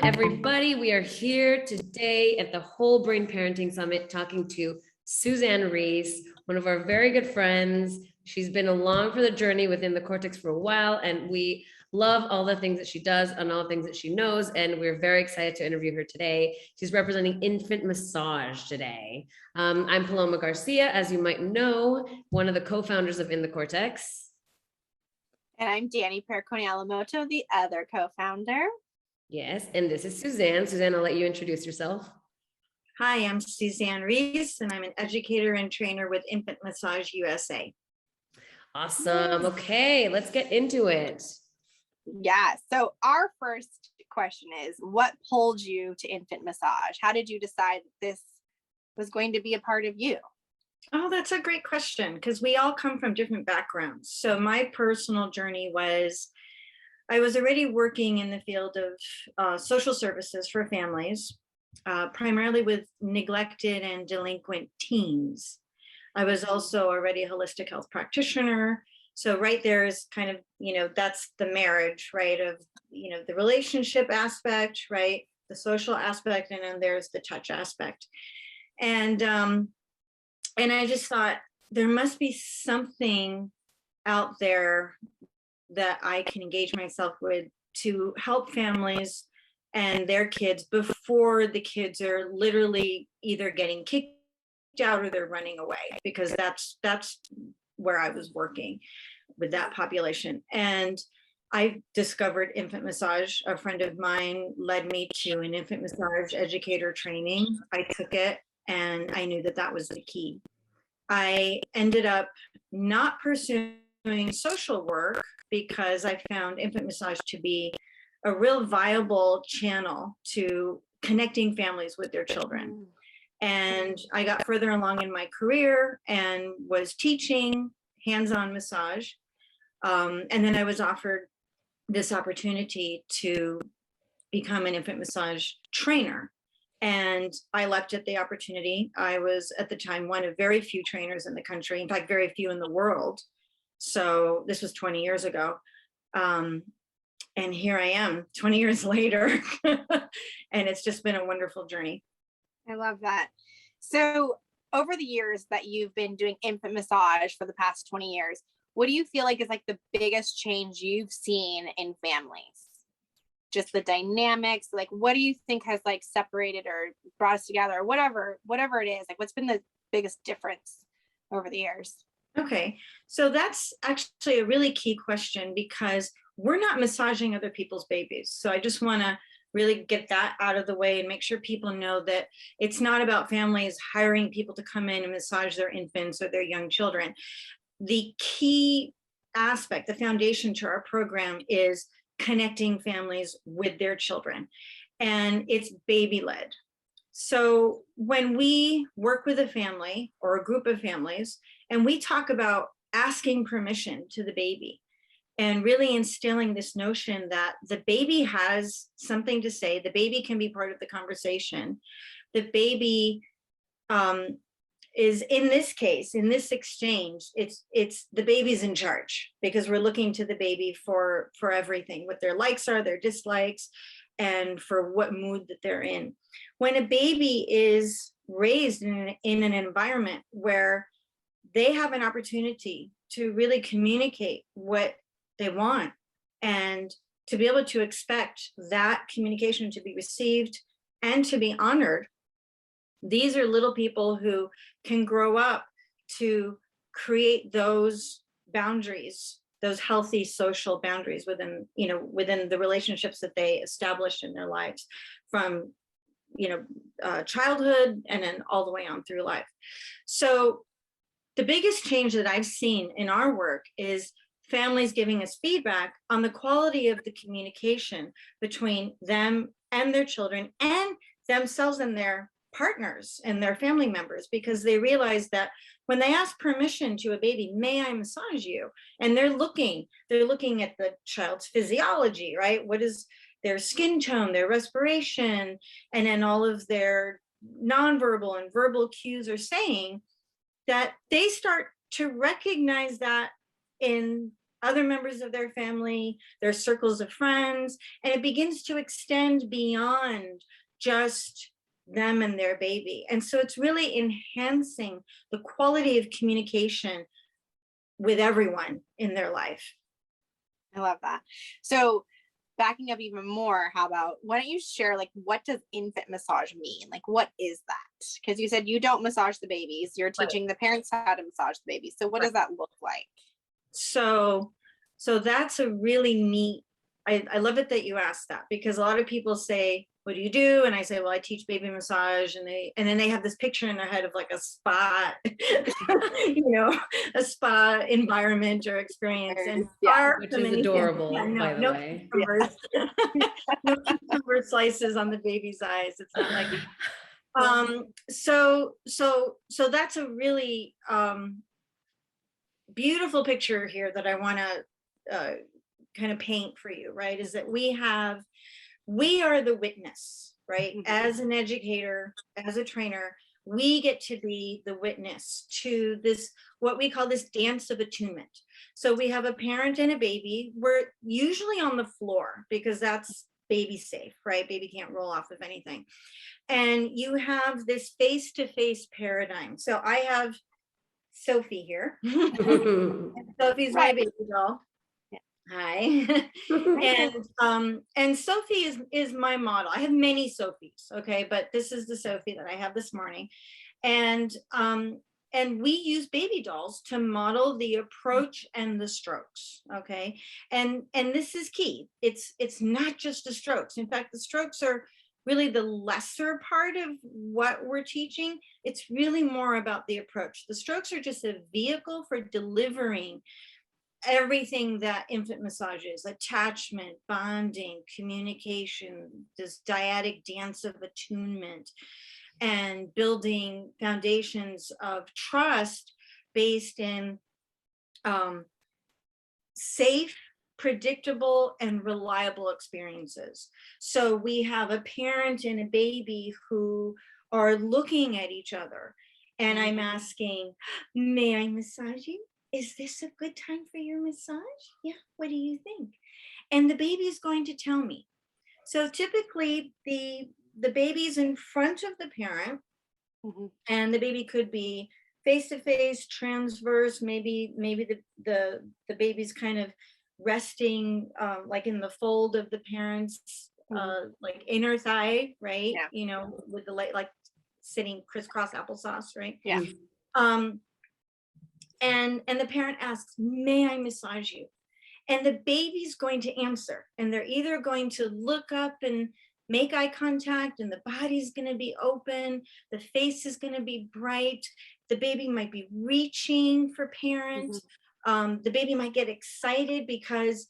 everybody. We are here today at the Whole Brain Parenting Summit talking to Suzanne Reese, one of our very good friends. She's been along for the journey within the Cortex for a while, and we love all the things that she does and all the things that she knows, and we're very excited to interview her today. She's representing infant massage today. I'm Paloma Garcia, as you might know, one of the co-founders of In the Cortex. And I'm Danny Percone-Alamoto, the other co-founder. Yes, and this is Suzanne. Suzanne, I'll let you introduce yourself. Hi, I'm Suzanne Reese, and I'm an educator and trainer with Infant Massage USA. Awesome. Okay, let's get into it. Yeah, so our first question is, what pulled you to infant massage? How did you decide this was going to be a part of you? Oh, that's a great question, because we all come from different backgrounds. So my personal journey was, I was already working in the field of social services for families, primarily with neglected and delinquent teens. I was also already a holistic health practitioner. So right there is kind of, that's the marriage, right, of, the relationship aspect, right, the social aspect, and then there's the touch aspect. And I just thought there must be something out there that I can engage myself with to help families and their kids before the kids are literally either getting kicked out or they're running away, because that's where I was working with that population. And I discovered infant massage. A friend of mine led me to an infant massage educator training. I took it and I knew that that was the key. I ended up not pursuing social work because I found infant massage to be a real viable channel to connecting families with their children. And I got further along in my career and was teaching hands-on massage. And then I was offered this opportunity to become an infant massage trainer. And I leapt at the opportunity. I was at the time one of very few trainers in the country, in fact, very few in the world. So this was 20 years ago. And here I am 20 years later. And it's just been a wonderful journey. I love that. So over the years that you've been doing infant massage for the past 20 years, what do you feel like is like the biggest change you've seen in families? Just the dynamics, like what do you think has like separated or brought us together or whatever it is, like what's been the biggest difference over the years? Okay, so that's actually a really key question, because we're not massaging other people's babies. So I just want to really get that out of the way and make sure people know that it's not about families hiring people to come in and massage their infants or their young children. The key aspect, the foundation to our program, is connecting families with their children, and it's baby-led. So when we work with a family or a group of families, and we talk about asking permission to the baby and really instilling this notion that the baby has something to say, the baby can be part of the conversation, the baby is, in this case, in this exchange, it's the baby's in charge, because we're looking to the baby for everything, what their likes are, their dislikes, and for what mood that they're in. When a baby is raised in an environment where they have an opportunity to really communicate what they want and to be able to expect that communication to be received and to be honored, these are little people who can grow up to create those boundaries, those healthy social boundaries within the relationships that they establish in their lives, from childhood and then all the way on through life. So the biggest change that I've seen in our work is families giving us feedback on the quality of the communication between them and their children and themselves and their partners and their family members, because they realize that when they ask permission to a baby, may I massage you? And they're looking at the child's physiology, right? What is their skin tone, their respiration, and then all of their nonverbal and verbal cues are saying that they start to recognize that in other members of their family, their circles of friends, and it begins to extend beyond just them and their baby. And so it's really enhancing the quality of communication with everyone in their life. I love that. So backing up even more, how about, why don't you share, like, what does infant massage mean? Like, what is that? Because you said you don't massage the babies, you're teaching the parents how to massage the babies. So what does that look like? So that's a really neat, I love it that you asked that, because a lot of people say, what do you do? And I say, well, I teach baby massage, and then they have this picture in their head of like a spa, a spa environment or experience. And which is adorable, by the way. No cucumber slices on the baby's eyes. It's not like so that's a really beautiful picture here that I want to kind of paint for you, right? Is that we are the witness, right? As an educator, as a trainer, we get to be the witness to this, what we call this dance of attunement. So we have a parent and a baby. We're usually on the floor because that's baby safe, right? Baby can't roll off of anything. And you have this face-to-face paradigm. So I have Sophie here. Sophie's my baby doll. Hi. And Sophie is my model. I have many Sophies, okay, but this is the Sophie that I have this morning. And we use baby dolls to model the approach and the strokes, okay? And this is key. It's not just the strokes. In fact, the strokes are really the lesser part of what we're teaching. It's really more about the approach. The strokes are just a vehicle for delivering everything that infant massage is: attachment, bonding, communication, this dyadic dance of attunement, and building foundations of trust based in safe, predictable, and reliable experiences. So we have a parent and a baby who are looking at each other, and I'm asking, may I massage you? Is this a good time for your massage? Yeah, what do you think? And the baby is going to tell me. So typically the baby's in front of the parent, and the baby could be face to face, transverse, maybe the baby's kind of resting like in the fold of the parent's like inner thigh, right? Yeah. With the like sitting crisscross applesauce, right? Yeah. And the parent asks, may I massage you? And the baby's going to answer, and they're either going to look up and make eye contact, and the body's going to be open, the face is going to be bright, the baby might be reaching for parent, the baby might get excited because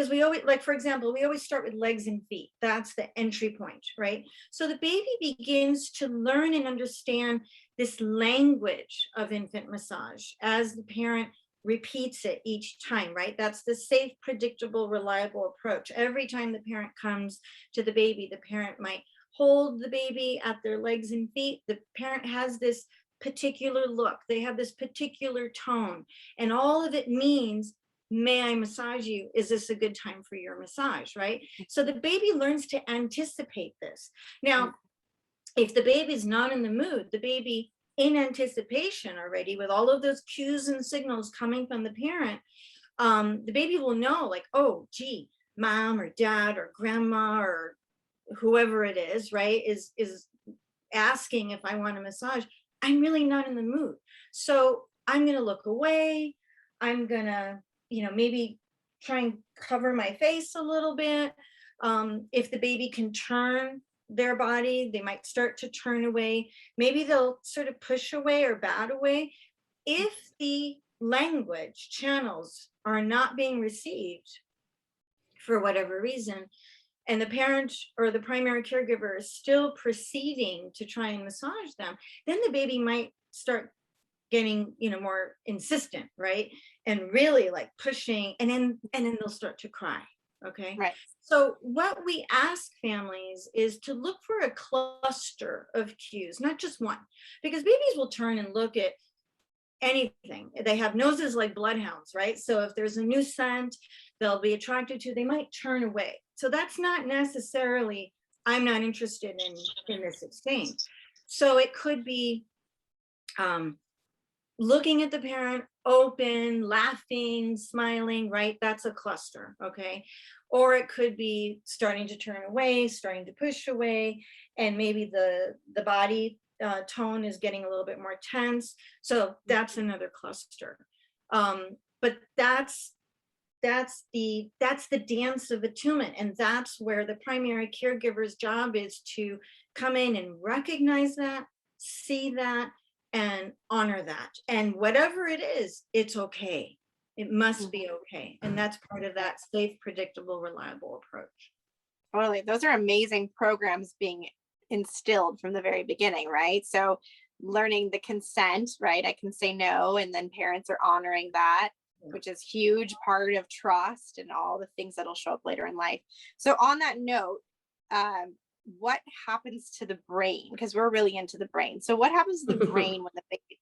we always, like, for example, we always start with legs and feet. That's the entry point, right? So the baby begins to learn and understand this language of infant massage as the parent repeats it each time, right? That's the safe, predictable, reliable approach. Every time the parent comes to the baby, the parent might hold the baby at their legs and feet. The parent has this particular look. They have this particular tone, and all of it means, may I massage you? Is this a good time for your massage, right? So the baby learns to anticipate this. Now, if the baby's not in the mood, the baby, in anticipation already, with all of those cues and signals coming from the parent, the baby will know, like, oh, gee, mom or dad or grandma or whoever it is, right, is asking if I want a massage. I'm really not in the mood. So I'm going to look away. I'm going to, maybe try and cover my face a little bit. If the baby can turn their body, they might start to turn away. Maybe they'll sort of push away or bat away. If the language channels are not being received for whatever reason, and the parent or the primary caregiver is still proceeding to try and massage them, then the baby might start getting, more insistent, right? And really like pushing, and then they'll start to cry. Okay. Right. So what we ask families is to look for a cluster of cues, not just one, because babies will turn and look at anything. They have noses like bloodhounds, right? So if there's a new scent they'll be attracted to, they might turn away. So that's not necessarily, I'm not interested in this exchange. So it could be looking at the parent, open, laughing, smiling, right? That's a cluster, okay? Or it could be starting to turn away, starting to push away, and maybe the body tone is getting a little bit more tense. So that's another cluster. But that's the dance of attunement, and that's where the primary caregiver's job is to come in and recognize that, see that, and honor that. And whatever it is, it's okay. It must be okay. And that's part of that safe, predictable, reliable approach. Totally. Those are amazing programs being instilled from the very beginning, right? So learning the consent, right? I can say no, and then parents are honoring that, which is huge part of trust and all the things that'll show up later in life. So on that note, what happens to the brain? Because we're really into the brain. So what happens to the brain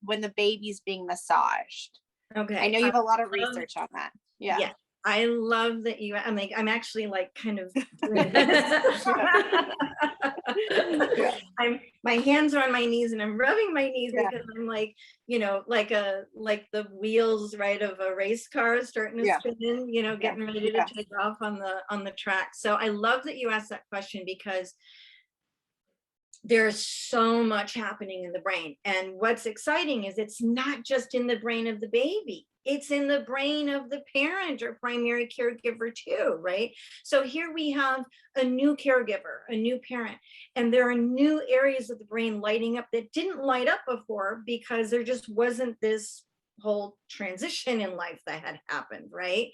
when the baby's being massaged? Okay. I know you have a lot of research on that. Yeah. Yeah. I love that you, I'm actually like kind of doing this. My hands are on my knees and I'm rubbing my knees because I'm like, like the wheels, right, of a race car starting to spin, getting ready to take off on the track. So I love that you asked that question, because there's so much happening in the brain. And what's exciting is it's not just in the brain of the baby, it's in the brain of the parent or primary caregiver too, right? So here we have a new caregiver, a new parent, and there are new areas of the brain lighting up that didn't light up before because there just wasn't this whole transition in life that had happened, right?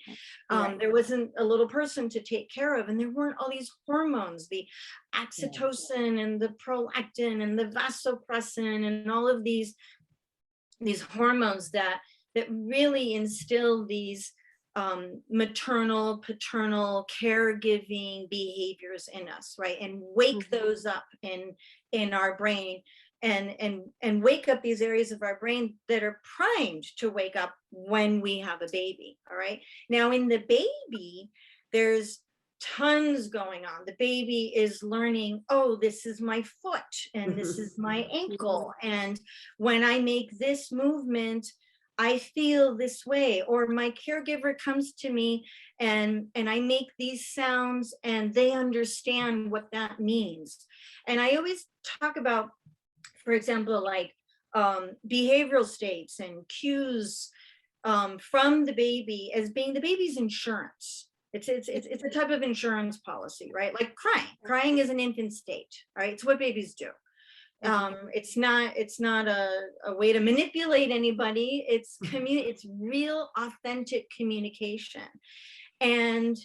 There wasn't a little person to take care of, and there weren't all these hormones, the oxytocin and the prolactin and the vasopressin and all of these hormones that really instill these maternal, paternal, caregiving behaviors in us, right? And wake those up in our brain, and wake up these areas of our brain that are primed to wake up when we have a baby. All right. Now in the baby, there's tons going on. The baby is learning, oh, this is my foot and this is my ankle. And when I make this movement, I feel this way. Or my caregiver comes to me and I make these sounds and they understand what that means. And I always talk about, for example, like behavioral states and cues from the baby as being the baby's insurance. It's a type of insurance policy, right? Like crying is an infant state, right? It's what babies do. It's not a way to manipulate anybody. It's real authentic communication. And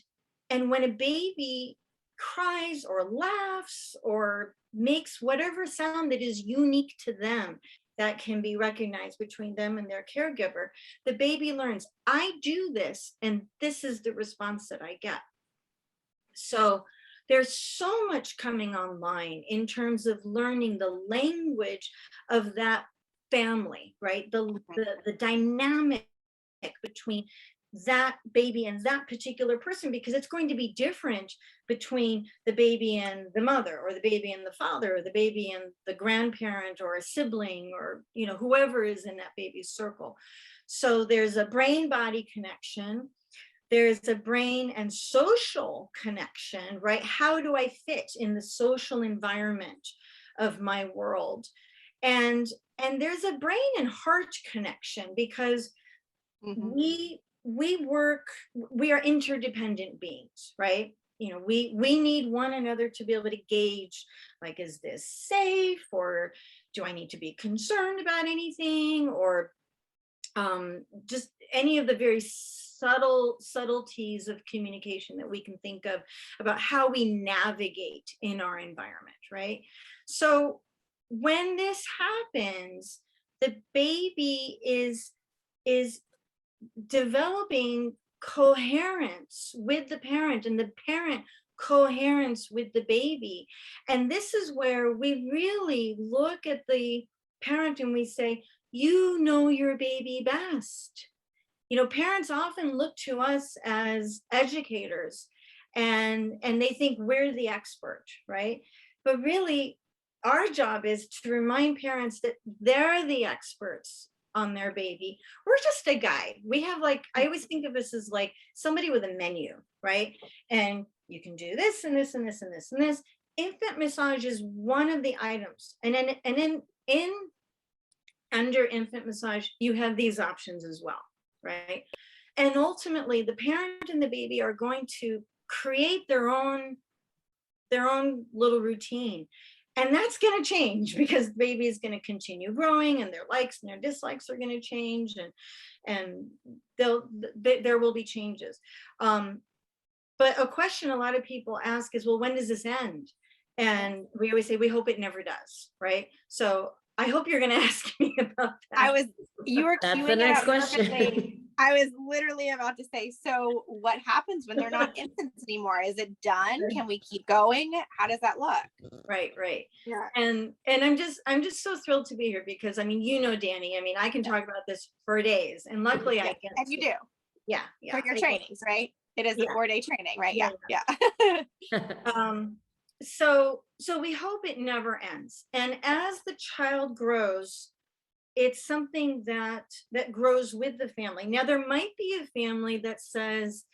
when a baby cries or laughs or makes whatever sound that is unique to them, that can be recognized between them and their caregiver, the baby learns, I do this and this is the response that I get. So there's so much coming online in terms of learning the language of that family, right? The dynamic between that baby and that particular person, because it's going to be different between the baby and the mother, or the baby and the father, or the baby and the grandparent, or a sibling, or whoever is in that baby's circle. So there's a brain-body connection. There's a brain and social connection, right? How do I fit in the social environment of my world? And there's a brain and heart connection, because we are interdependent beings, right? We need one another to be able to gauge, like, is this safe, or do I need to be concerned about anything, or just any of the very subtleties of communication that we can think of about how we navigate in our environment, right? So when this happens, the baby is developing coherence with the parent, and the parent coherence with the baby. And this is where we really look at the parent and we say, you know your baby best. You know, parents often look to us as educators, and they think we're the expert, right? But really, our job is to remind parents that they're the experts on their baby. We're just a guide. We have, like, I always think of us as like somebody with a menu, right? And you can do this and this and this and this and this. Infant massage is one of the items. And then in under infant massage, you have these options as well, right? And ultimately, the parent and the baby are going to create their own little routine. And that's going to change because the baby is going to continue growing, and their likes and their dislikes are going to change, and there will be changes. But a question a lot of people ask is, well, when does this end? And we always say, we hope it never does, right? So I hope you're going to ask me about that. That's the next question. I was literally about to say, so what happens when they're not infants anymore? Is it done? Can we keep going? How does that look? Right. Yeah. And I'm just so thrilled to be here because, I mean, you know, Danny, I mean, I can talk about this for days, and luckily I get and you do. Yeah. For your trainings, right? It is a 4-day training, right? Yeah. So we hope it never ends. And as the child grows, it's something that grows with the family. Now, there might be a family that says,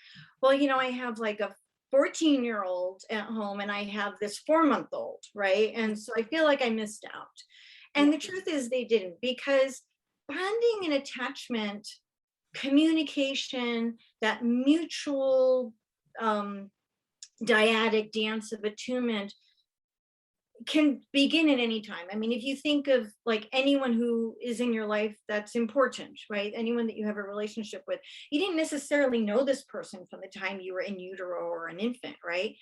well, you know, I have like a 14-year-old at home and I have this 4-month-old, right? And so I feel like I missed out. And the truth is they didn't, because bonding and attachment, communication, that mutual dyadic dance of attunement can begin at any time. I mean, if you think of like anyone who is in your life that's important, right? Anyone that you have a relationship with, you didn't necessarily know this person from the time you were in utero or an infant, right?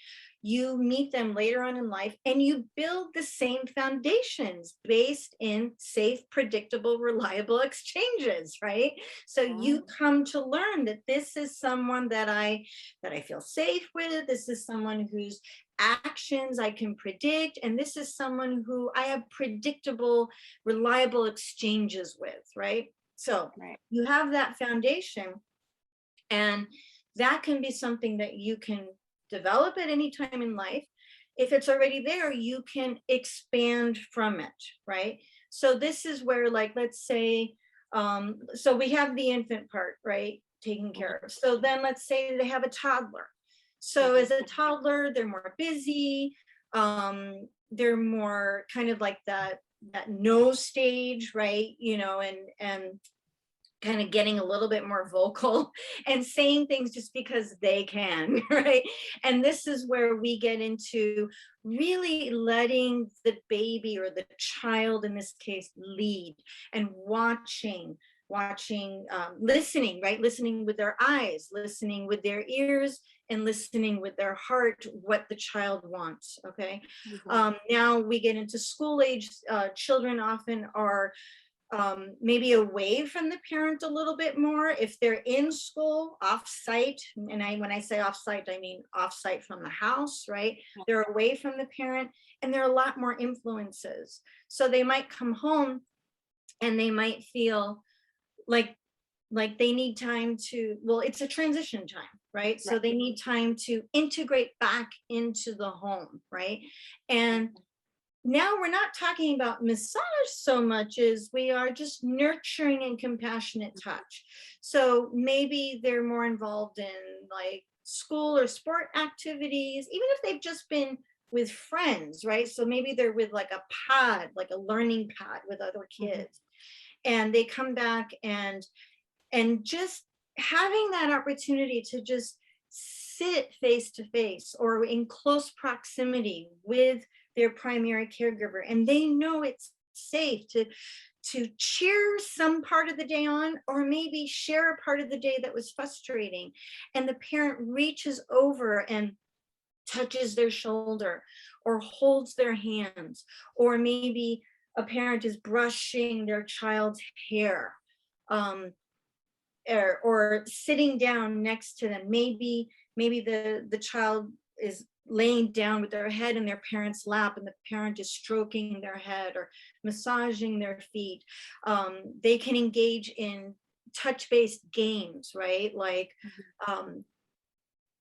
You meet them later on in life and you build the same foundations based in safe, predictable, reliable exchanges, right? So you come to learn that this is someone that I feel safe with. This is someone whose actions I can predict, and this is someone who I have predictable, reliable exchanges with, right? So you have that foundation, and that can be something that you can develop at any time in life. If it's already there, you can expand from it, right? So this is where, like, let's say, so we have the infant part, right, taken care of. So then let's say they have a toddler. So as a toddler, they're more busy. They're more kind of like that no stage, right? You know, and kind of getting a little bit more vocal and saying things just because they can, right? And this is where we get into really letting the baby or the child in this case lead, and watching, listening, right? Listening with their eyes, listening with their ears, and listening with their heart what the child wants, okay? Now we get into school age. Children often are maybe away from the parent a little bit more. If they're in school, off-site, and when I say off-site, I mean off-site from the house, right? They're away from the parent, and there are a lot more influences. So they might come home and they might feel like they need time to, well, it's a transition time, right? So they need time to integrate back into the home, right? And now we're not talking about massage so much as we are just nurturing and compassionate touch. So maybe they're more involved in like school or sport activities, even if they've just been with friends, right? So maybe they're with like a pod, like a learning pod with other kids. And they come back and just having that opportunity to just sit face to face or in close proximity with their primary caregiver, and they know it's safe to cheer some part of the day on, or maybe share a part of the day that was frustrating, and the parent reaches over and touches their shoulder or holds their hands, or maybe a parent is brushing their child's hair, or sitting down next to them. Maybe the child laying down with their head in their parent's lap and the parent is stroking their head or massaging their feet. They can engage in touch-based games, right? Like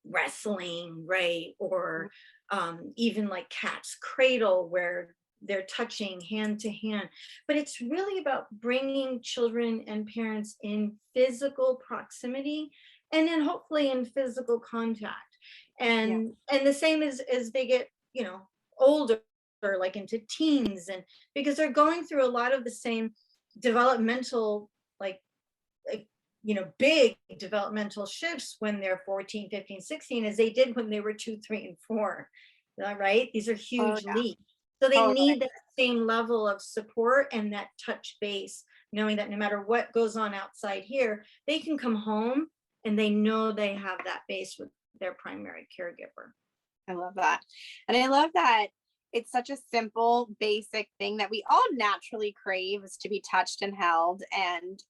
wrestling, right? Or even like cat's cradle, where they're touching hand to hand. But it's really about bringing children and parents in physical proximity, and then hopefully in physical contact. And the same as they get, you know, older, or like into teens, and because they're going through a lot of the same developmental, like you know, big developmental shifts when they're 14, 15, 16, as they did when they were 2, 3, and 4. Right? These are huge leaps. So they need that same level of support and that touch base, knowing that no matter what goes on outside here, they can come home and they know they have that base with their primary caregiver. I love that. And I love that it's such a simple, basic thing that we all naturally crave, is to be touched and held. And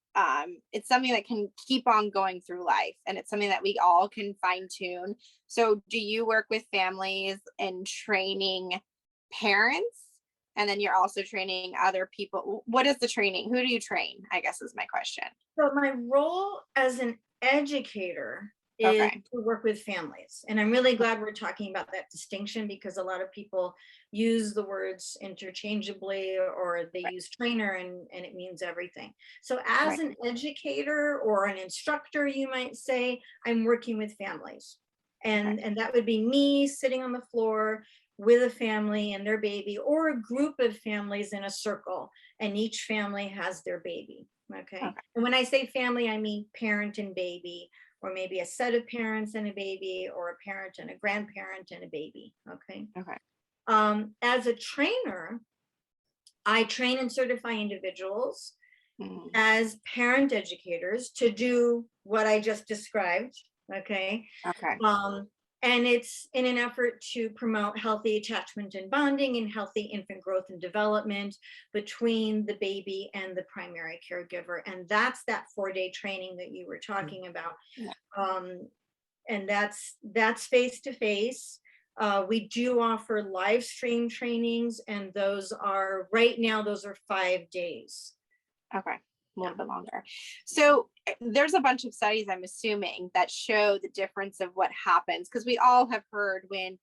it's something that can keep on going through life. And it's something that we all can fine tune. So do you work with families and training parents? And then you're also training other people. What is the training? Who do you train, I guess is my question. So my role as an educator is to work with families. And I'm really glad we're talking about that distinction, because a lot of people use the words interchangeably, or they use trainer and it means everything. So as an educator or an instructor, you might say, I'm working with families. And that would be me sitting on the floor with a family and their baby, or a group of families in a circle, and each family has their baby. Okay. And when I say family, I mean parent and baby, or maybe a set of parents and a baby, or a parent and a grandparent and a baby. Okay. As a trainer, I train and certify individuals as parent educators to do what I just described. Okay. And it's in an effort to promote healthy attachment and bonding and healthy infant growth and development between the baby and the primary caregiver. And that's that 4-day training that you were talking about. And that's face-to-face. We do offer live stream trainings, and those are, right now, those are 5 days. A little bit longer. So there's a bunch of studies, I'm assuming, that show the difference of what happens, because we all have heard when,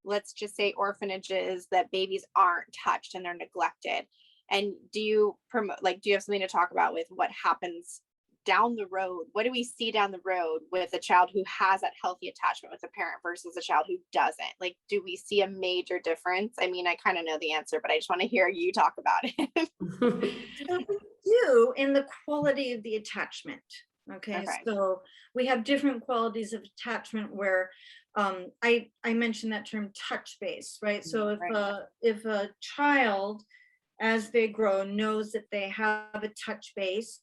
let's just say, orphanages, that babies aren't touched and they're neglected. And do you promote, like, do you have something to talk about with what happens down the road? What do we see down the road with a child who has that healthy attachment with a parent versus a child who doesn't? Like, do we see a major difference? I mean, I kind of know the answer, but I just want to hear you talk about it. So we do, in the quality of the attachment. Okay. So we have different qualities of attachment where I mentioned that term touch base, right? So if a child, as they grow, knows that they have a touch base,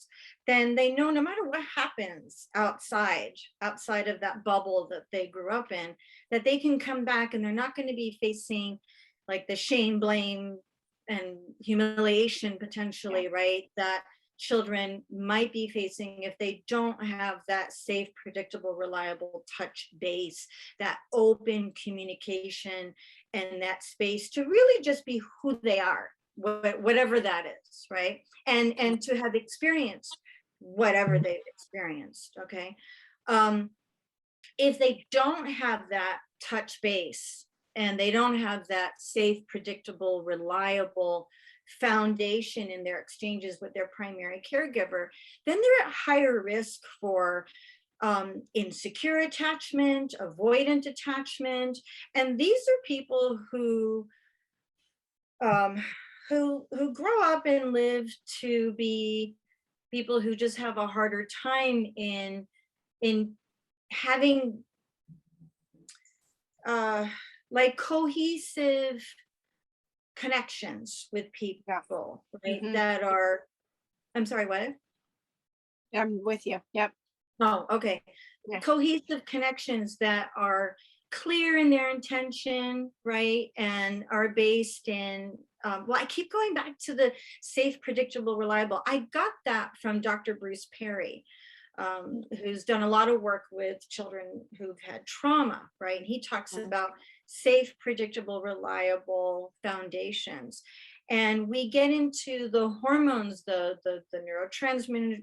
then they know no matter what happens outside of that bubble that they grew up in, that they can come back and they're not going to be facing like the shame, blame, and humiliation potentially, right? That children might be facing if they don't have that safe, predictable, reliable touch base, that open communication, and that space to really just be who they are, whatever that is, right? And to have experienced whatever they've experienced. Okay. If they don't have that touch base, and they don't have that safe, predictable, reliable foundation in their exchanges with their primary caregiver, then they're at higher risk for insecure attachment, avoidant attachment. And these are people who grow up and live to be people who just have a harder time in having like cohesive connections with people, right? That are, I'm sorry, what? I'm with you. Yep. Oh, okay. Cohesive connections that are clear in their intention, right? And are based in, well, I keep going back to the safe, predictable, reliable. I got that from Dr. Bruce Perry, who's done a lot of work with children who've had trauma, right? And he talks about safe, predictable, reliable foundations. And we get into the hormones, the neurotransmitters,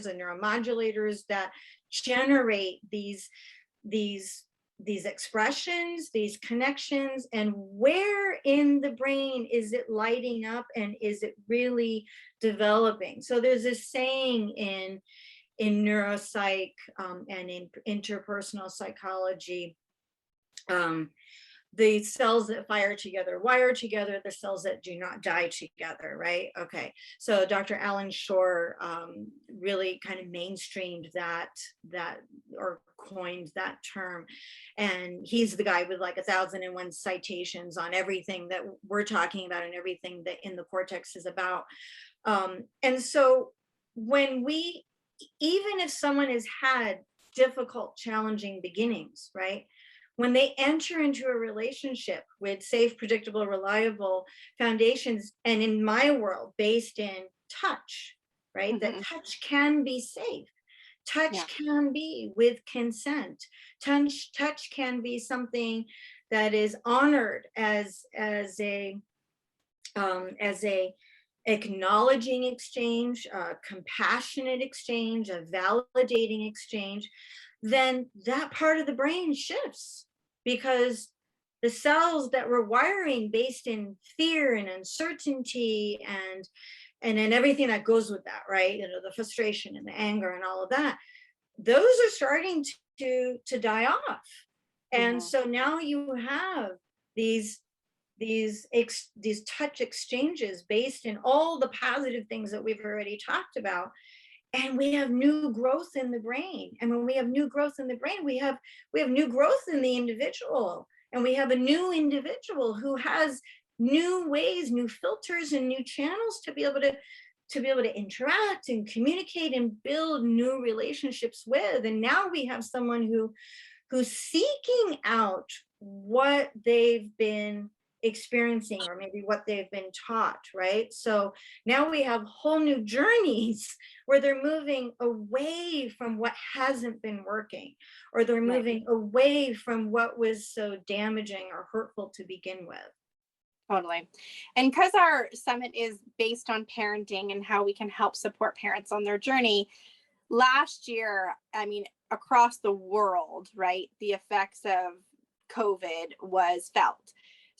the neuromodulators that generate these expressions, these connections, and where in the brain is it lighting up, and is it really developing? So there's this saying in neuropsych and in interpersonal psychology, the cells that fire together wire together, the cells that do not die together, right? Okay, so Dr. Alan Shore really kind of mainstreamed that or coined that term, and he's the guy with like 1,001 citations on everything that we're talking about and everything that in the cortex is about. And so when we, even if someone has had difficult, challenging beginnings, right? When they enter into a relationship with safe, predictable, reliable foundations, and in my world, based in touch, right? That touch can be safe. Touch can be with consent. Touch can be something that is honored as a acknowledging exchange, a compassionate exchange, a validating exchange. Then that part of the brain shifts, because the cells that were wiring based in fear and uncertainty and then everything that goes with that, right? You know, the frustration and the anger and all of that, those are starting to die off. And so now you have these touch exchanges based in all the positive things that we've already talked about. And we have new growth in the brain. And when we have new growth in the brain, we have new growth in the individual. And we have a new individual who has new ways, new filters, and new channels to be able to interact and communicate and build new relationships with. And now we have someone who's seeking out what they've been experiencing, or maybe what they've been taught, right? So now we have whole new journeys where they're moving away from what hasn't been working, or they're moving away from what was so damaging or hurtful to begin with. Totally. And because our summit is based on parenting and how we can help support parents on their journey, last year, I mean, across the world, right, the effects of COVID was felt.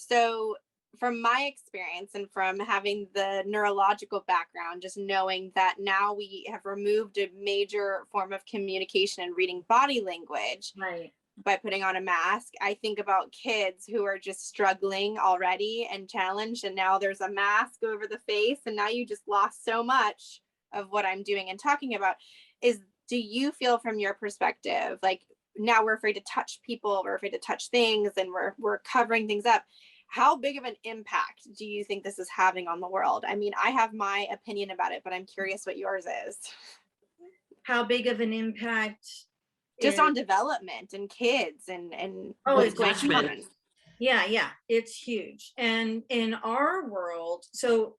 So from my experience and from having the neurological background, just knowing that now we have removed a major form of communication and reading body language by putting on a mask, I think about kids who are just struggling already and challenged, and now there's a mask over the face, and now you just lost so much of what I'm doing and talking about. Do you feel from your perspective, like now we're afraid to touch people, we're afraid to touch things, and we're covering things up? How big of an impact do you think this is having on the world? I mean, I have my opinion about it, but I'm curious what yours is. How big of an impact? Just on development and kids and it's going on. Yeah, it's huge. And in our world, so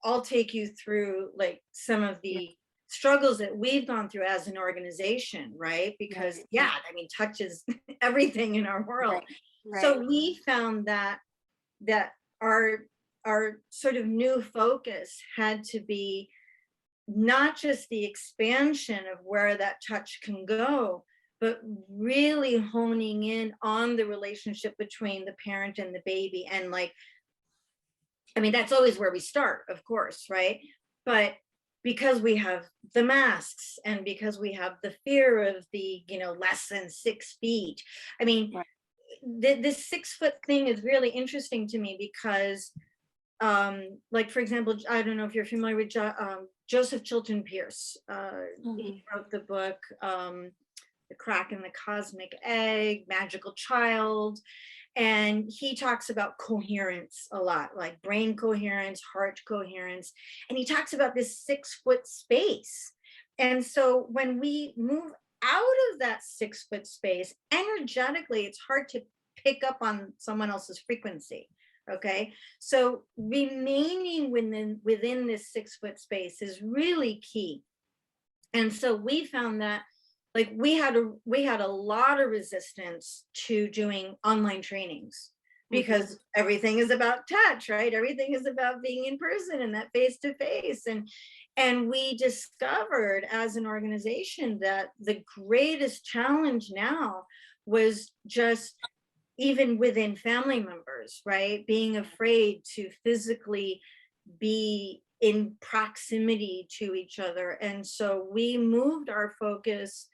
I'll take you through like some of the struggles that we've gone through as an organization, right? Because I mean, touch is everything in our world. Right. So we found that our sort of new focus had to be not just the expansion of where that touch can go, but really honing in on the relationship between the parent and the baby. And like, I mean, that's always where we start, of course, right? But because we have the masks and because we have the fear of the, less than 6 feet, I mean, this 6 foot thing is really interesting to me because like, for example, I don't know if you're familiar with Joseph Chilton Pierce. He wrote the book, The Crack in the Cosmic Egg, Magical Child. And he talks about coherence a lot, like brain coherence, heart coherence. And he talks about this 6 foot space. And so when we move out of that 6 foot space, energetically, it's hard to pick up on someone else's frequency. Okay, so remaining within this 6 foot space is really key. And so we found that like we had a lot of resistance to doing online trainings because everything is about touch, right? Everything is about being in person and that face to face. And we discovered as an organization that the greatest challenge now was just even within family members, right? Being afraid to physically be in proximity to each other. And so we moved our focus.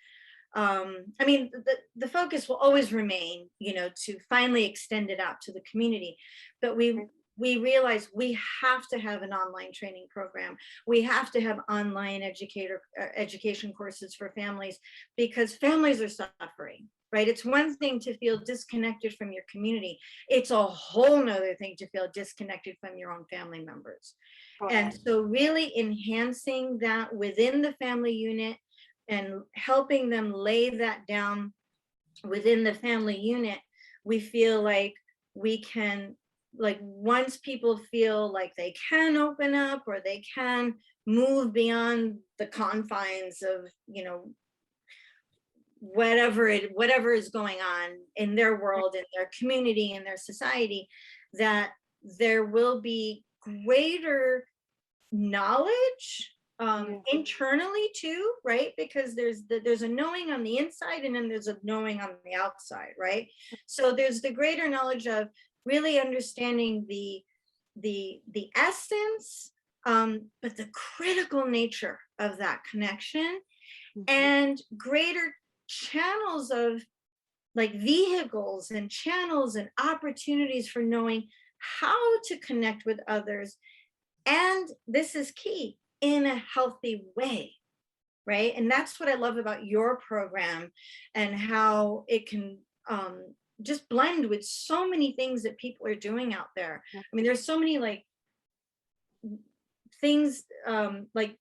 I mean, the focus will always remain, you know, to finally extend it out to the community. But we realized we have to have an online training program. We have to have online education courses for families, because families are suffering, right? It's one thing to feel disconnected from your community. It's a whole nother thing to feel disconnected from your own family members. And so really enhancing that within the family unit and helping them lay that down within the family unit, we feel like we can, like, once people feel like they can open up or they can move beyond the confines of, you know, whatever is going on in their world, in their community, in their society, that there will be greater knowledge internally too, right? Because there's a knowing on the inside and then there's a knowing on the outside, right? So there's the greater knowledge of really understanding the essence, but the critical nature of that connection, and greater channels of, like, vehicles and channels and opportunities for knowing how to connect with others. And this is key, in a healthy way, right? And that's what I love about your program, and how it can just blend with so many things that people are doing out there. I mean, there's so many, like, things, like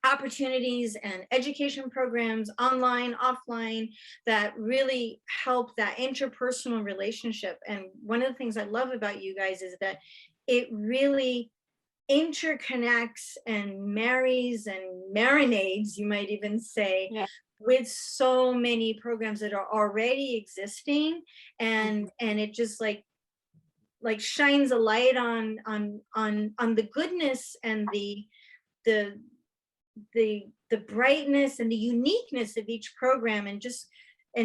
opportunities and education programs, online, offline, that really help that interpersonal relationship. And one of the things I love about you guys is that it really interconnects and marries and marinades, you might even say, with so many programs that are already existing. And it just like shines a light on the goodness and the brightness and the uniqueness of each program, and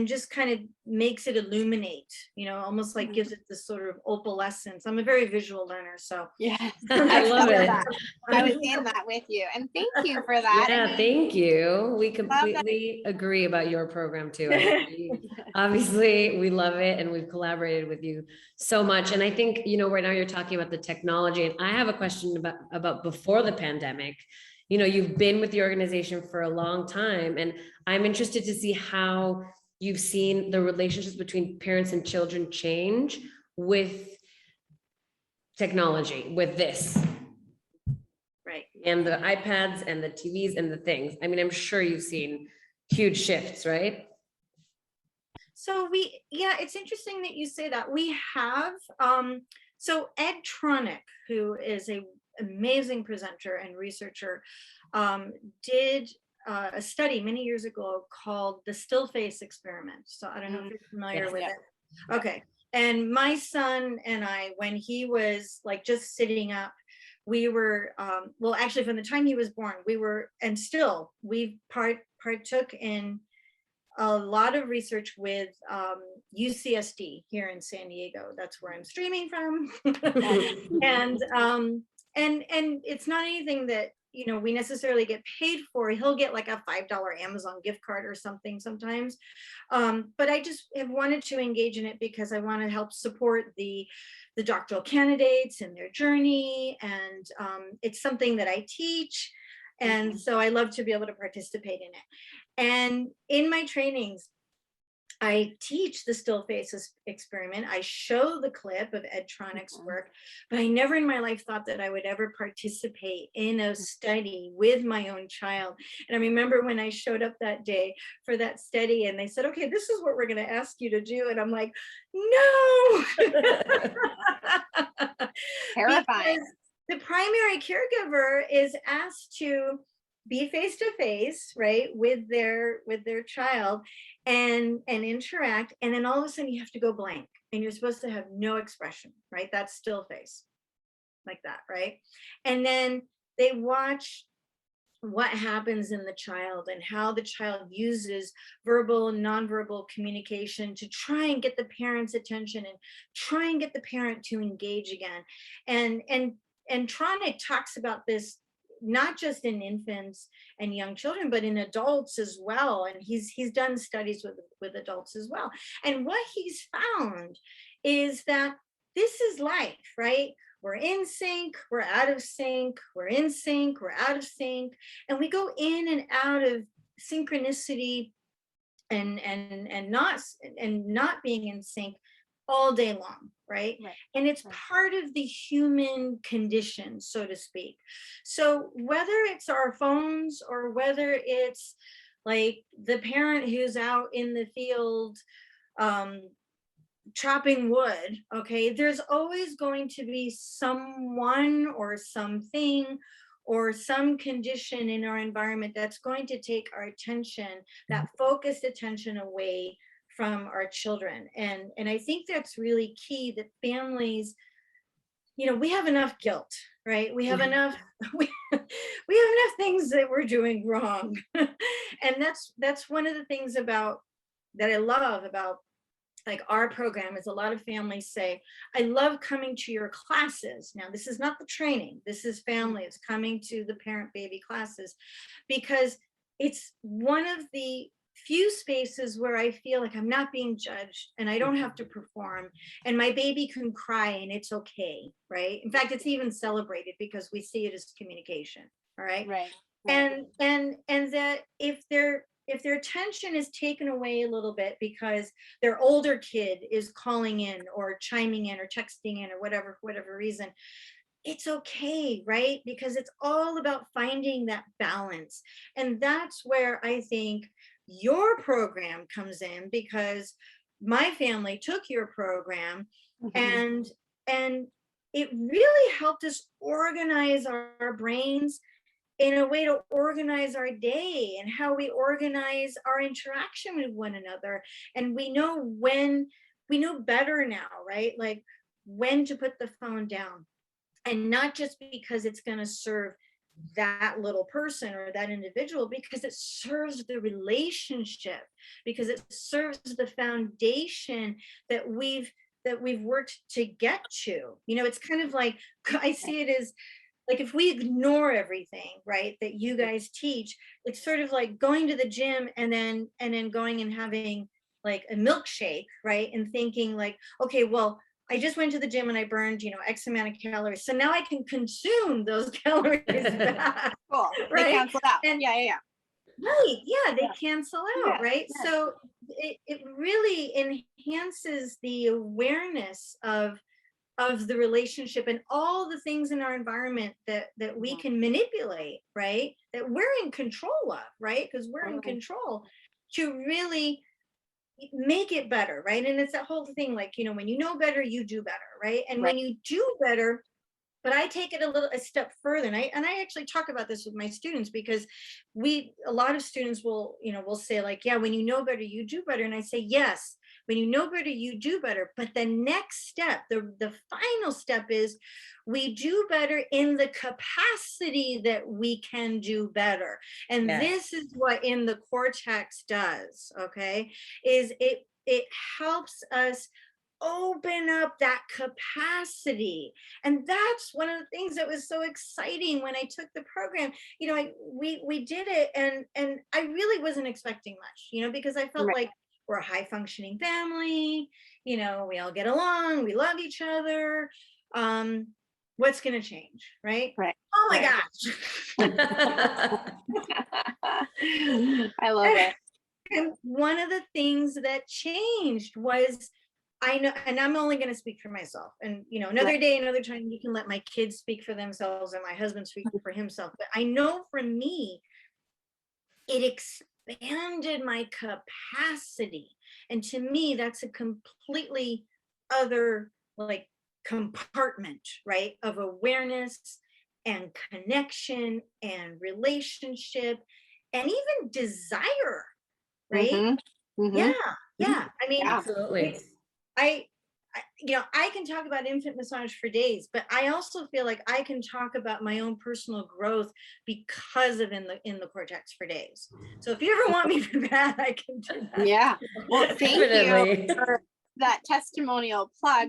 just kind of makes it illuminate, you know, almost like gives it this sort of opalescence. I'm a very visual learner, so I love it. I was in that with you, and thank you for that. Yeah, I mean, thank you. We completely agree about your program too. Obviously, we love it, and we've collaborated with you so much. And I think, you know, right now you're talking about the technology, and I have a question about before the pandemic. You know, you've been with the organization for a long time, and I'm interested to see how you've seen the relationships between parents and children change with technology, with this. Right. And the iPads and the TVs and the things. I mean, I'm sure you've seen huge shifts, right? So it's interesting that you say that. We have, so Ed Tronick, who is a amazing presenter and researcher, did a study many years ago called the still face experiment. So I don't know if you're familiar with it. Okay. And my son and I, when he was like just sitting up, we were, well, actually from the time he was born, we partook in a lot of research with UCSD here in San Diego. That's where I'm streaming from. And it's not anything that, you know, we necessarily get paid for. He'll get like a $5 Amazon gift card or something sometimes. But I just have wanted to engage in it because I want to help support the doctoral candidates and their journey. And it's something that I teach. And so I love to be able to participate in it. And in my trainings, I teach the still faces experiment. I show the clip of Ed Tronick's work, but I never in my life thought that I would ever participate in a study with my own child. And I remember when I showed up that day for that study and they said, okay, this is what we're going to ask you to do. And I'm like, no. Terrifying. Because the primary caregiver is asked to be face to face, right, with their child, and interact, and then all of a sudden you have to go blank, and you're supposed to have no expression, right? That's still face, like that, right? And then they watch what happens in the child and how the child uses verbal and nonverbal communication to try and get the parent's attention and try and get the parent to engage again. And Tronic talks about this not just in infants and young children, but in adults as well. And he's done studies with adults as well. And what he's found is that this is life, right? We're in sync, we're out of sync, we're in sync, we're out of sync, and we go in and out of synchronicity and not being in sync all day long, right? And it's part of the human condition, so to speak. So whether it's our phones or whether it's like the parent who's out in the field chopping wood, okay, there's always going to be someone or something or some condition in our environment that's going to take our attention, that focused attention, away from our children. And I think that's really key, that families, you know, we have enough guilt, right? We have enough we have enough things that we're doing wrong. And that's one of the things about that I love about like our program, is a lot of families say, I love coming to your classes. Now, this is not the training, this is families coming to the parent baby classes, because it's one of the few spaces where I feel like I'm not being judged and I don't have to perform, and my baby can cry and it's okay, right? In fact, it's even celebrated because we see it as communication, all right? Right. And that if their attention is taken away a little bit because their older kid is calling in or chiming in or texting in or whatever, for whatever reason, it's okay, right? Because it's all about finding that balance. And that's where I think your program comes in, because my family took your program and it really helped us organize our brains in a way to organize our day and how we organize our interaction with one another. And we know better now, right? Like when to put the phone down, and not just because it's going to serve that little person or that individual, because it serves the relationship, because it serves the foundation that we've worked to get to. You know, it's kind of like, I see it as like, if we ignore everything, right, that you guys teach, it's sort of like going to the gym and then going and having like a milkshake, right, and thinking like, okay, well, I just went to the gym and I burned, you know, X amount of calories, so now I can consume those calories back. Cool. Right? They cancel out. And yeah. Right, yeah, they cancel out, right? Yeah. So it really enhances the awareness of the relationship and all the things in our environment that we can manipulate, right? That we're in control of, right? Because we're in control to really make it better, right? And it's that whole thing, like, you know, when you know better, you do better, right? And when you do better, but I take it a step further, and I actually talk about this with my students, because a lot of students will say like, yeah, when you know better, you do better. And I say, yes, when you know better, you do better. But the next step, the final step, is we do better in the capacity that we can do better. And this is what in the cortex does, okay, is it helps us open up that capacity. And that's one of the things that was so exciting when I took the program. You know, we did it, and I really wasn't expecting much, you know, because I felt like we're a high functioning family, you know, we all get along, we love each other. What's going to change, right? Oh my gosh. I love it. And one of the things that changed was, I know, and I'm only going to speak for myself, and, you know, another day, another time, you can let my kids speak for themselves and my husband speak for himself. But I know for me, it expanded my capacity. And to me, that's a completely other like compartment, right, of awareness and connection and relationship and even desire, right? Mm-hmm. Mm-hmm. Yeah, yeah. I mean, Yeah. Absolutely. I can talk about infant massage for days, but I also feel like I can talk about my own personal growth because of in the cortex for days. So if you ever want me for that, I can do that. Yeah. Well, thank Definitely. you for that testimonial plug.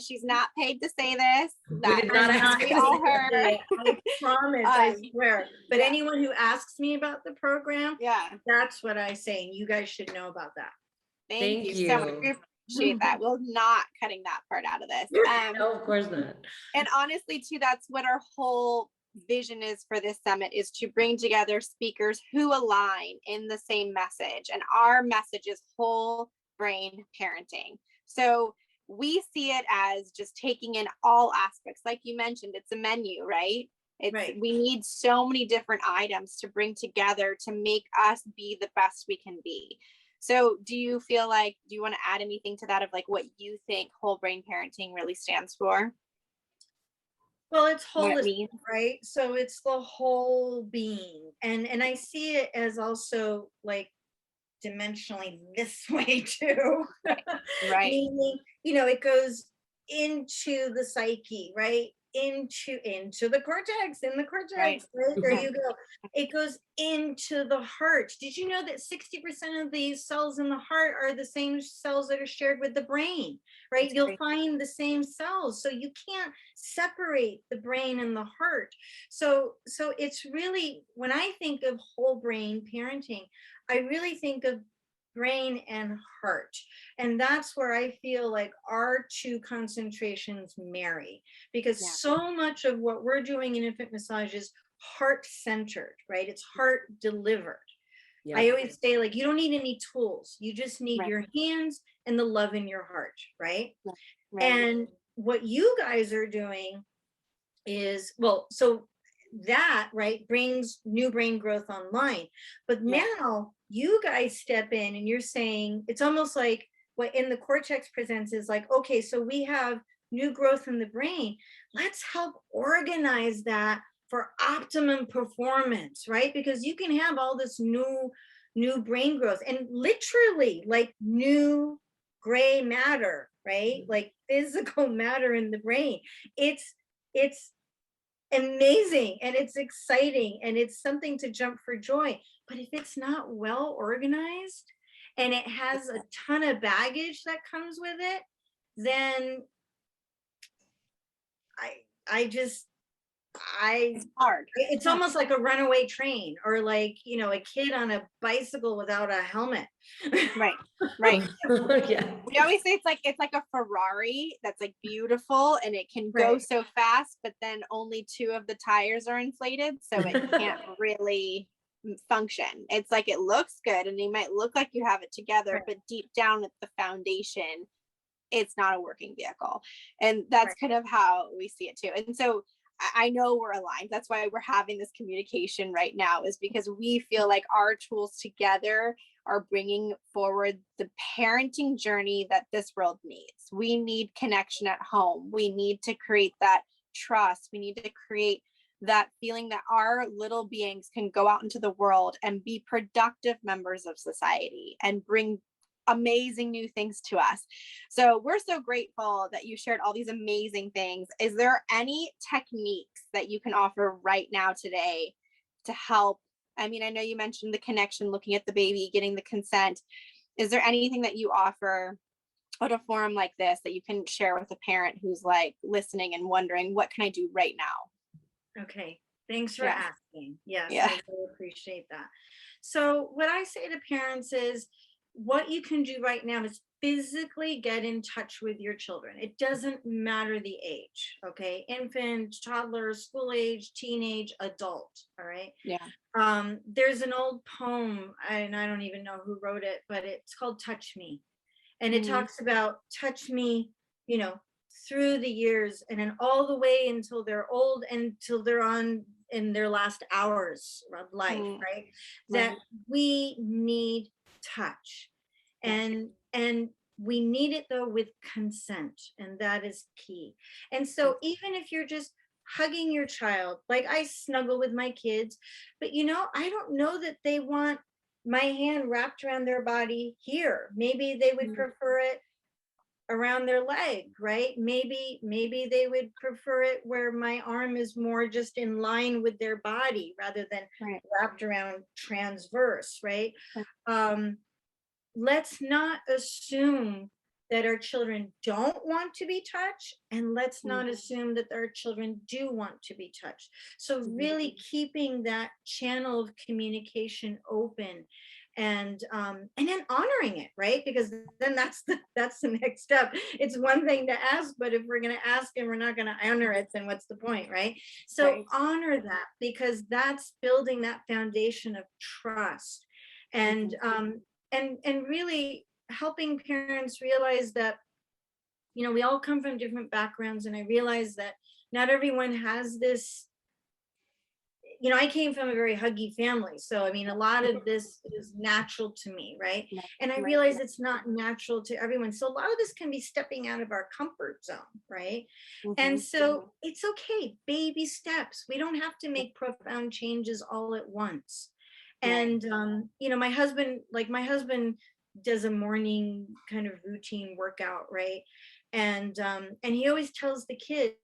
She's not paid to say this. We did not ask We her. all heard. I promise, I swear. But yeah. anyone who asks me about the program, Yeah. that's what I say, and you guys should know about that. Thank Thank you so much. you. We appreciate that. We're not cutting that part out of this. No, of course not. And honestly, too, that's what our whole vision is for this summit, is to bring together speakers who align in the same message. And our message is whole brain parenting. So we see it as just taking in all aspects. Like you mentioned, it's a menu, right? Right. We need so many different items to bring together to make us be the best we can be. So do you want to add anything to that, of like what you think whole brain parenting really stands for? Well, it's What it holistic, means? right? So it's the whole being. And I see it as also like dimensionally this way too. Right. Meaning, it goes into the psyche, right? Into the cortex, in the cortex, right? There you go. It goes into the heart. Did you know that 60% of these cells in the heart are the same cells that are shared with the brain, right? That's You'll great. find the same cells. So you can't separate the brain and the heart. So it's really, when I think of whole brain parenting, I really think of brain and heart. And that's where I feel like our two concentrations marry, because so much of what we're doing in infant massage is heart centered, right? It's heart delivered. Yeah. I always say, like, you don't need any tools. You just need Right. your hands and the love in your heart, right? Right. And what you guys are doing is, well, so that, right, brings new brain growth online. But now you guys step in and you're saying, it's almost like what in the cortex presents is like, okay, so we have new growth in the brain. Let's help organize that for optimum performance, right? Because you can have all this new brain growth and literally like new gray matter, right? Like physical matter in the brain. It's amazing and it's exciting and it's something to jump for joy. But if it's not well organized and it has a ton of baggage that comes with it, then it's hard. It's almost like a runaway train, or like, a kid on a bicycle without a helmet. Right. Yeah. We always say it's like a Ferrari that's like beautiful and it can go so fast, but then only 2 of the tires are inflated, so it can't really function. It's like it looks good and you might look like you have it together, but deep down at the foundation, it's not a working vehicle. And that's kind of how we see it too. And so I know we're aligned. That's why we're having this communication right now, is because we feel like our tools together are bringing forward the parenting journey that this world needs. We need connection at home. We need to create that trust. We need to create that feeling that our little beings can go out into the world and be productive members of society and bring amazing new things to us. So we're so grateful that you shared all these amazing things. Is there any techniques that you can offer right now today to help? I mean, I know you mentioned the connection, looking at the baby, getting the consent. Is there anything that you offer at a forum like this that you can share with a parent who's like listening and wondering, what can I do right now? Okay. Thanks for asking. Yes, Yeah. I really appreciate that. So what I say to parents is, what you can do right now is physically get in touch with your children. It doesn't matter the age, okay? Infant, toddler, school age, teenage, adult, all right? Yeah. There's an old poem, and I don't even know who wrote it, but it's called Touch Me. And it talks about touch me, through the years and then all the way until they're old, until they're on in their last hours of life, right? That we need touch, and we need it though with consent, and that is key. And so even if you're just hugging your child. Like I snuggle with my kids, but you know, I don't know that they want my hand wrapped around their body here. Maybe they would prefer it around their leg, right? Maybe they would prefer it where my arm is more just in line with their body rather than wrapped around transverse, right? Let's not assume that our children don't want to be touched, and let's not assume that our children do want to be touched. So really keeping that channel of communication open, and then honoring it, right? Because then that's the next step. It's one thing to ask, but if we're going to ask and we're not going to honor it, then what's the point, right? So honor that, because that's building that foundation of trust, and really helping parents realize that, you know, we all come from different backgrounds, and I realize that not everyone has this. You know, I came from a very huggy family, so I mean, a lot of this is natural to me, right? And I realize it's not natural to everyone, so a lot of this can be stepping out of our comfort zone, right? And so it's okay, baby steps. We don't have to make profound changes all at once. And you know, my husband does a morning kind of routine workout, right? And he always tells the kids,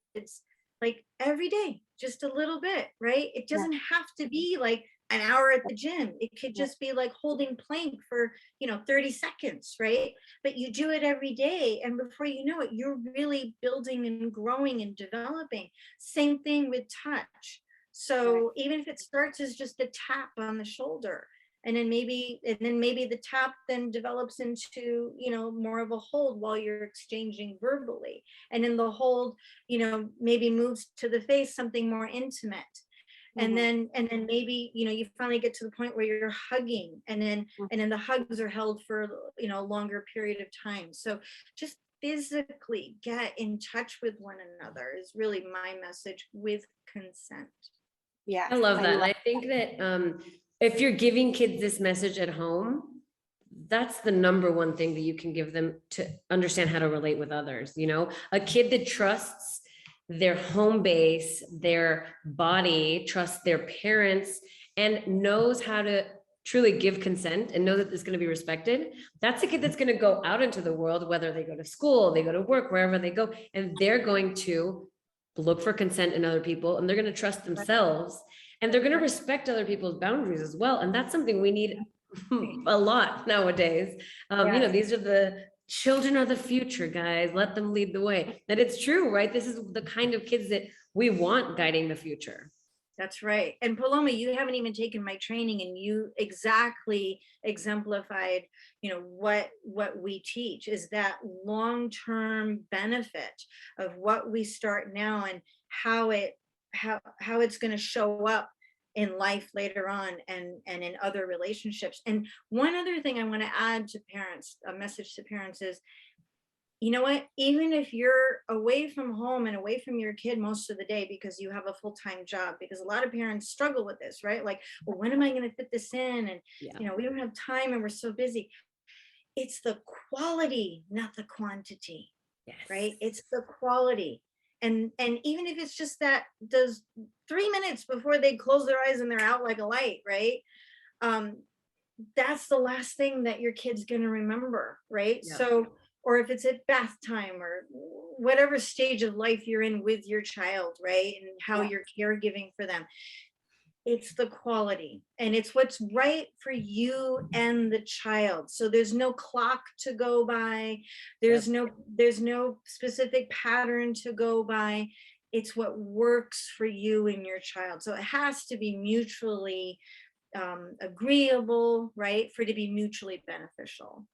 like, every day, just a little bit, right? It doesn't have to be like an hour at the gym. It could just be like holding plank for, you know, 30 seconds, right? But you do it every day, and before you know it, you're really building and growing and developing. Same thing with touch. So even if it starts as just a tap on the shoulder, and then maybe the tap then develops into, you know, more of a hold while you're exchanging verbally, and then the hold, you know, maybe moves to the face, something more intimate. And then maybe, you know, you finally get to the point where you're hugging, and then the hugs are held for, you know, a longer period of time. So just physically get in touch with one another is really my message, with consent. Yeah, I love that. And I think that if you're giving kids this message at home, that's the number one thing that you can give them to understand how to relate with others. You know, a kid that trusts their home base, their body, trusts their parents, and knows how to truly give consent and know that it's going to be respected. That's a kid that's going to go out into the world, whether they go to school, they go to work, wherever they go, and they're going to look for consent in other people, and they're going to trust themselves, and they're going to respect other people's boundaries as well. And that's something we need a lot nowadays. You know, these are the children are the future, guys. Let them lead the way. That it's true, right? This is the kind of kids that we want guiding the future. That's right. And Paloma, you haven't even taken my training, and you exactly exemplified, you know, what we teach is that long-term benefit of what we start now, and how it's going to show up in life later on, and in other relationships. And one other thing I want to add to parents, a message to parents, is, you know what, even if you're away from home and away from your kid most of the day because you have a full-time job, because a lot of parents struggle with this, right? Like, well, when am I going to fit this in? And you know, we don't have time and we're so busy. It's the quality, not the quantity. Right? It's the quality. And even if it's just that does 3 minutes before they close their eyes and they're out like a light, right? That's the last thing that your kid's going to remember, right? So, or if it's at bath time, or whatever stage of life you're in with your child, right? And how you're caregiving for them. It's the quality, and it's what's right for you and the child. So there's no clock to go by. There's no specific pattern to go by. It's what works for you and your child. So it has to be mutually agreeable, right? For it to be mutually beneficial.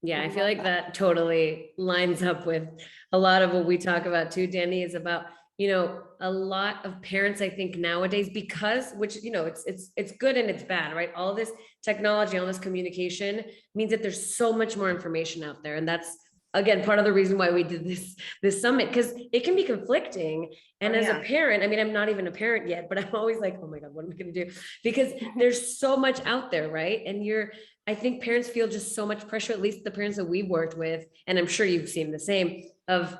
Yeah, I feel like that totally lines up with a lot of what we talk about too, Danny, is about, you know, a lot of parents, I think nowadays, because, which, you know, it's good and it's bad, right? All this technology, all this communication means that there's so much more information out there. And that's, again, part of the reason why we did this summit, because it can be conflicting. And as a parent, I mean, I'm not even a parent yet, but I'm always like, oh my God, what am I going to do? Because there's so much out there, right? And I think parents feel just so much pressure, at least the parents that we worked with, and I'm sure you've seen the same, of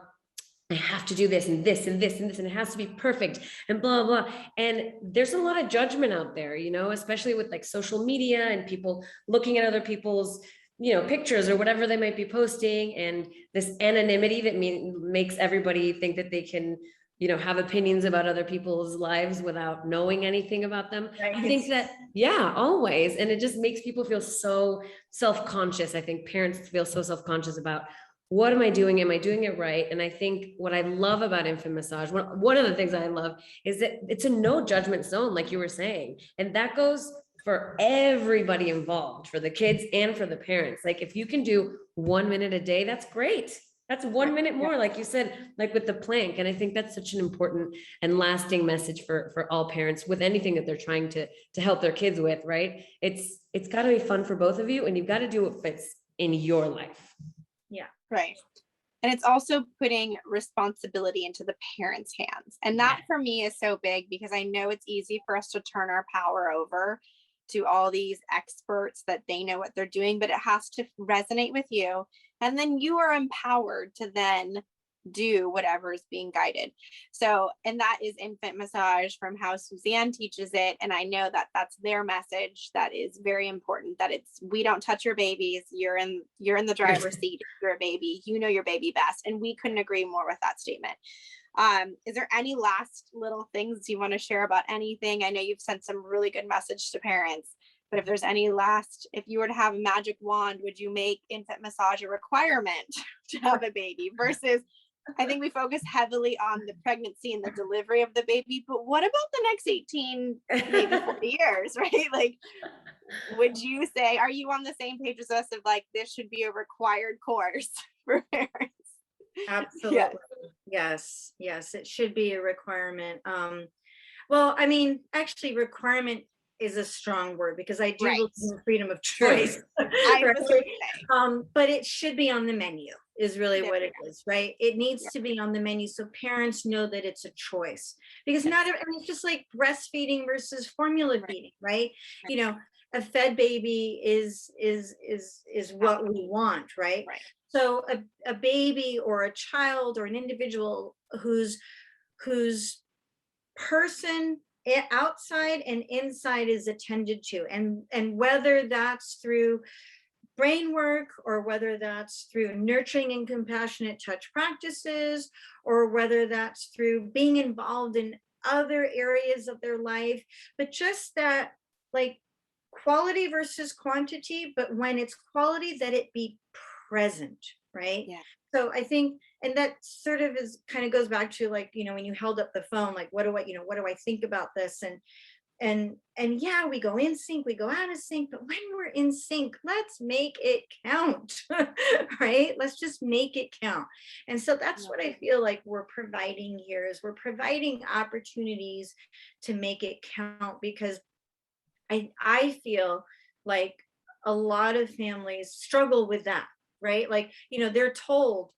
I have to do this and this and this and this, and it has to be perfect and blah, blah. And there's a lot of judgment out there, you know, especially with like social media and people looking at other people's, you know, pictures or whatever they might be posting, and this anonymity that makes everybody think that they can, you know, have opinions about other people's lives without knowing anything about them. Right. I think that, yeah, always. And it just makes people feel so self-conscious. I think parents feel so self-conscious about, what am I doing? Am I doing it right? And I think what I love about infant massage, one of the things I love is that it's a no judgment zone, like you were saying. And that goes for everybody involved, for the kids and for the parents. Like if you can do 1 minute a day, that's great. That's 1 minute more, like you said, like with the plank. And I think that's such an important and lasting message for all parents with anything that they're trying to help their kids with, right? It's got to be fun for both of you, and you've got to do what fits in your life. Yeah. Right. And it's also putting responsibility into the parents' hands. And that for me is so big, because I know it's easy for us to turn our power over to all these experts that they know what they're doing, but it has to resonate with you. And then you are empowered to then do whatever is being guided. So, and that is infant massage from how Suzanne teaches it. And I know that that's their message. That is very important, that it's, we don't touch your babies. You're in the driver's seat. You're a baby, you know your baby best. And we couldn't agree more with that statement. Is there any last little things you want to share about anything? I know you've sent some really good message to parents, but if there's any last, if you were to have a magic wand, would you make infant massage a requirement to have a baby versus, I think we focus heavily on the pregnancy and the delivery of the baby, but what about the next 18, maybe 40 years, right? Like, would you say, are you on the same page as us of like, this should be a required course for parents? Absolutely. Yes. Yes. It should be a requirement. Well, I mean, actually requirement is a strong word, because I do believe in freedom of choice. But it should be on the menu is really what it is, right? It needs to be on the menu so parents know that it's a choice, because not I mean, it's just like breastfeeding versus formula feeding, right? You know, a fed baby is what we want, right? So a baby or a child or an individual whose person outside and inside is attended to, and whether that's through brain work, or whether that's through nurturing and compassionate touch practices, or whether that's through being involved in other areas of their life, but just that like quality versus quantity, but when it's quality, that it be present, right? So I think, and that sort of is kind of goes back to like, you know, when you held up the phone, like, what do I think about this? And yeah, we go in sync, we go out of sync, but when we're in sync, let's make it count, right? Let's just make it count. And so that's what I feel like we're providing here, is we're providing opportunities to make it count, because I feel like a lot of families struggle with that, right? Like, you know, they're told,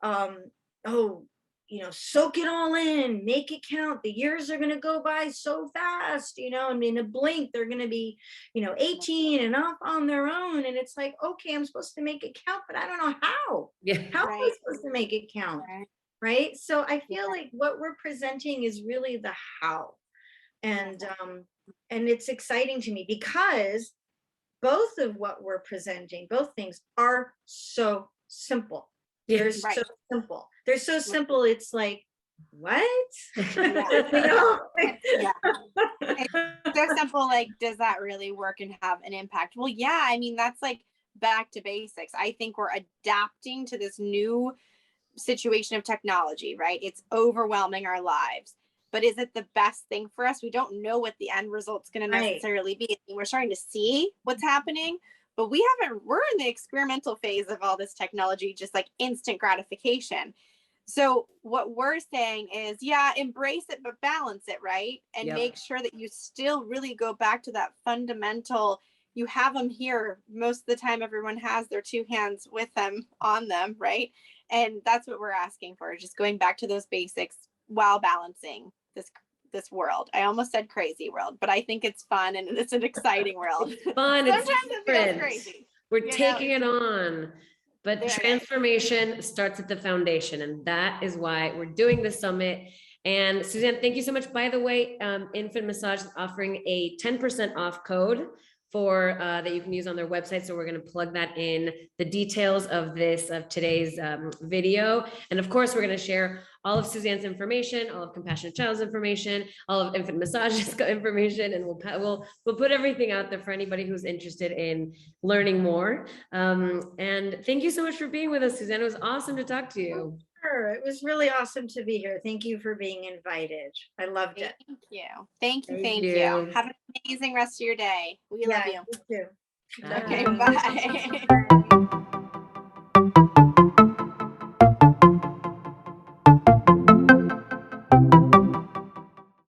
oh, you know, soak it all in, make it count. The years are going to go by so fast, you know, and in a blink, they're going to be, you know, 18 and off on their own. And it's like, okay, I'm supposed to make it count, but I don't know how. How am I supposed to make it count? Right. So I feel like what we're presenting is really the how. And it's exciting to me, because both of what we're presenting, both things are so simple. They're so simple. They're so simple. It's like, what? You know? They're simple. Like, does that really work and have an impact? Well, yeah. I mean, that's like back to basics. I think we're adapting to this new situation of technology, right? It's overwhelming our lives. But is it the best thing for us? We don't know what the end result's going to necessarily be. We're starting to see what's happening, but we're in the experimental phase of all this technology, just like instant gratification. So what we're saying is, yeah, embrace it, but balance it, right? And make sure that you still really go back to that fundamental, you have them here. Most of the time, everyone has their two hands with them, on them, right? And that's what we're asking for, just going back to those basics while balancing this world. I almost said crazy world, but I think it's fun and it's an exciting world. It's fun. It's different. We're taking it on. but Very. transformation starts at the foundation. And that is why we're doing the summit. And Suzanne, thank you so much. By the way, Infant Massage is offering a 10% off code for that you can use on their website. So we're going to plug that in the details of today's video. And of course, we're going to share all of Suzanne's information, all of Compassionate Child's information, all of Infant Massage's information, and we'll put everything out there for anybody who's interested in learning more. And thank you so much for being with us, Suzanne. It was awesome to talk to you. Sure. It was really awesome to be here. Thank you for being invited. I loved it. Thank you. Thank you. Thank Thank you. you. Have an amazing rest of your day. We love you. You too. Okay, Bye. bye.